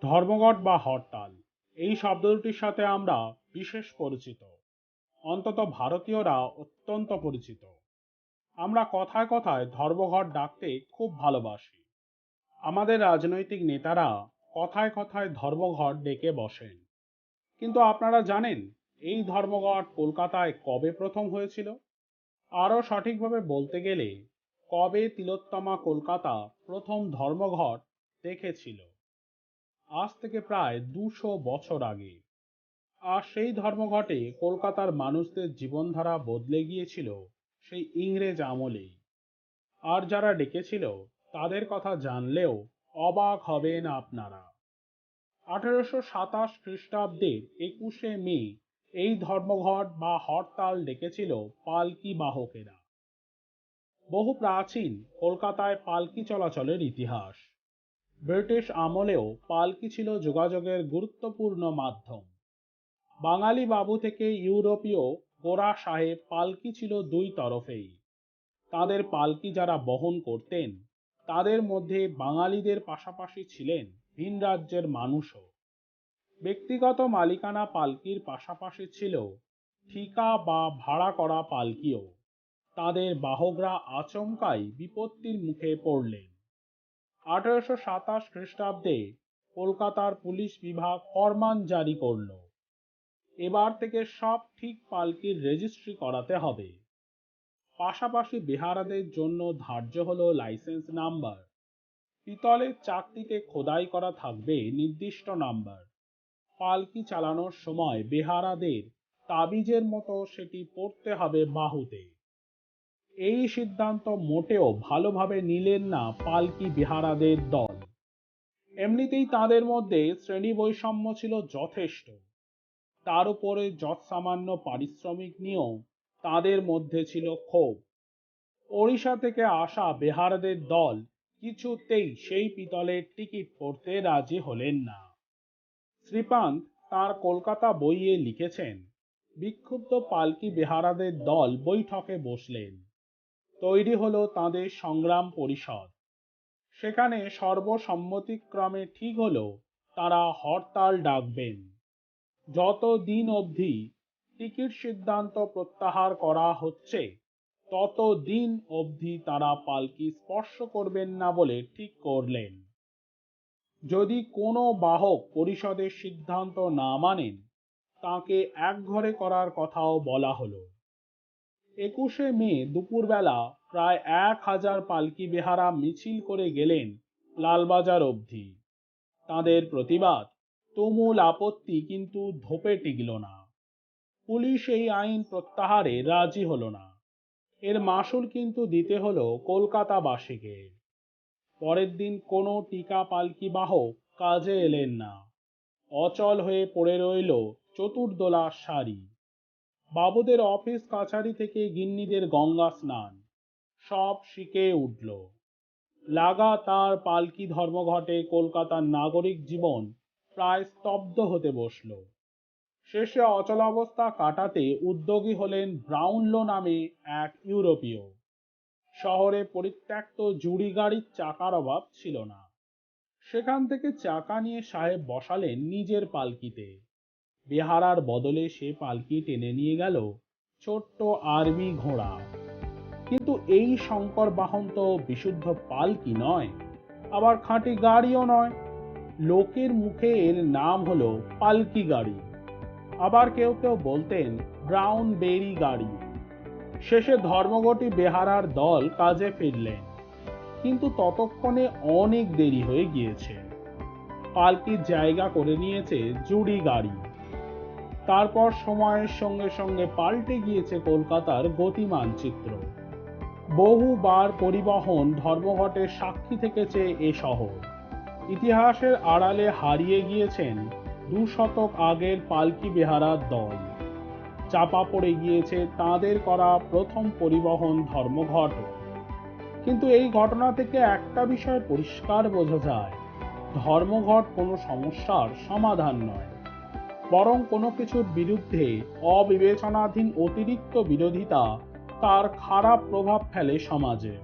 ধর্মঘট বা হরতাল এই শব্দ দুটির সাথে আমরা বিশেষ পরিচিত, অন্তত ভারতীয়রা অত্যন্ত পরিচিত। আমরা কথায় কথায় ধর্মঘট ডাকতে খুব ভালোবাসি। আমাদের রাজনৈতিক নেতারা কথায় কথায় ধর্মঘট ডেকে বসেন। কিন্তু আপনারা জানেন এই ধর্মঘট কলকাতায় কবে প্রথম হয়েছিল? আরও সঠিকভাবে বলতে গেলে কবে তিলোত্তমা কলকাতা প্রথম ধর্মঘট দেখেছিল? আজ থেকে প্রায় 200 বছর আগে। আর সেই ধর্মঘটে কলকাতার মানুষদের জীবনধারা বদলে গিয়েছিল সেই ইংরেজ আমলেই। আর যারা ডেকেছিল তাদের কথা জানলেও অবাক হবেন আপনারা। 1827 খ্রিস্টাব্দের 21শে মে এই ধর্মঘট বা হরতাল ডেকেছিল পালকি বাহকেরা। বহু প্রাচীন কলকাতায় পালকি চলাচলের ইতিহাস। ব্রিটিশ আমলেও পালকি ছিল যোগাযোগের গুরুত্বপূর্ণ মাধ্যম। বাঙালি বাবু থেকে ইউরোপীয় গোরা সাহেব পালকি ছিল দুই তরফেই। তাদের পালকি যারা বহন করতেন তাদের মধ্যে বাঙালিদের পাশাপাশি ছিলেন ভিন রাজ্যের মানুষও। ব্যক্তিগত মালিকানা পালকির পাশাপাশি ছিল ঠিকা বা ভাড়া করা পালকিও। তাদের বাহকরা আচমকাই বিপত্তির মুখে পড়লেন। 1827 খ্রিস্টাব্দে কলকাতার পুলিশ বিভাগ ফরমান জারি করল, এবার থেকে সব ঠিক পালকির রেজিস্ট্রি করাতে হবে। পাশাপাশি বেহারাদের জন্য ধার্য হলো লাইসেন্স নাম্বার। পিতলের চাকতিতে খোদাই করা থাকবে নির্দিষ্ট নাম্বার। পালকি চালানোর সময় বেহারাদের তাবিজের মতো সেটি পড়তে হবে বাহুতে। এই সিদ্ধান্ত মোটেও ভালোভাবে নিলেন না পালকি বেহারাদের দল। এমনিতেই তাদের মধ্যে শ্রেণী বৈষম্য ছিল যথেষ্ট। তার উপরে যৎসামান্য পারিশ্রমিক নিয়েও তাদের মধ্যে ছিল ক্ষোভ। ওড়িশা থেকে আসা বেহারাদের দল কিছুতেই সেই পিতলের টিকিট পড়তে রাজি হলেন না। শ্রীপান্ত তাঁর কলকাতা বইয়ে লিখেছেন, বিক্ষুব্ধ পালকি বেহারাদের দল বৈঠকে বসলেন। তৈরি হলো তাঁদের সংগ্রাম পরিষদ। সেখানে সর্বসম্মতিক্রমে ঠিক হলো তারা হরতাল ডাকবেন। যত দিন অবধি টিকিট সিদ্ধান্ত প্রত্যাহার করা হচ্ছে তত দিন অবধি তারা পালকি স্পর্শ করবেন না বলে ঠিক করলেন। যদি কোনো বাহক পরিষদের সিদ্ধান্ত না মানেন তাকে একঘরে করার কথাও বলা হলো। 21শে মে দুপুরবেলা প্রায় 1000 পালকি বেহারা মিছিল করে গেলেন লালবাজার অবধি। তাদের প্রতিবাদ, তুমুল আপত্তি কিন্তু ধোপে টিকল না। পুলিশ এই আইন প্রত্যাহারে রাজি হলো না। এর মাসুল কিন্তু দিতে হলো কলকাতাবাসীকে। পরের দিন কোনো টিকা পালকি বাহক কাজে এলেন না। অচল হয়ে পড়ে রইল চতুর্দোলার সারি। বাবুদের অফিস কাছারি থেকে গিন্নিদের গঙ্গা স্নান সব শিখে উঠল। লাগাতার পালকি ধর্মঘটে কলকাতার নাগরিক জীবন প্রায় স্তব্ধ হতে বসল। শেষে অচলাবস্থা কাটাতে উদ্যোগী হলেন ব্রাউনলো নামে এক ইউরোপীয়। শহরে পরিত্যক্ত জুড়ি গাড়ির চাকার অভাব ছিল না। সেখান থেকে চাকা নিয়ে সাহেব বসালেন নিজের পালকিতে। বেহারার বদলে সে পালকি টেনে নিয়ে গেল ছোট্ট আর্মি ঘোড়া। কিন্তু এই শঙ্কর বাহন তো বিশুদ্ধ পালকি নয়, আবার খাঁটি গাড়িও নয়। লোকের মুখে এর নাম হলো পালকি গাড়ি। আবার কেউ কেউ বলতেন ব্রাউন বেরি গাড়ি। শেষে ধর্মঘটি বেহারার দল কাজে ফিরলেন, কিন্তু ততক্ষণে অনেক দেরি হয়ে গিয়েছে। পালকির জায়গা করে নিয়েছে জুড়ি গাড়ি। তারপর সময়ের সঙ্গে সঙ্গে পাল্টে গিয়েছে কলকাতার গতিমানচিত্র। বহুবার পরিবহন ধর্মঘটের সাক্ষী থেকেছে এ শহর। ইতিহাসের আড়ালে হারিয়ে গিয়েছেন 2 শতক আগের পালকি বেহারার দল। চাপা পড়ে গিয়েছে তাদের করা প্রথম পরিবহন ধর্মঘট। কিন্তু এই ঘটনা থেকে একটা বিষয় পরিষ্কার বোঝা যায়, ধর্মঘট কোনো সমস্যার সমাধান নয়, বরং কোনো কিছুর বিরুদ্ধে অবিবেচনাধীন অতিরিক্ত বিরোধিতা তার খারাপ প্রভাব ফেলে সমাজে।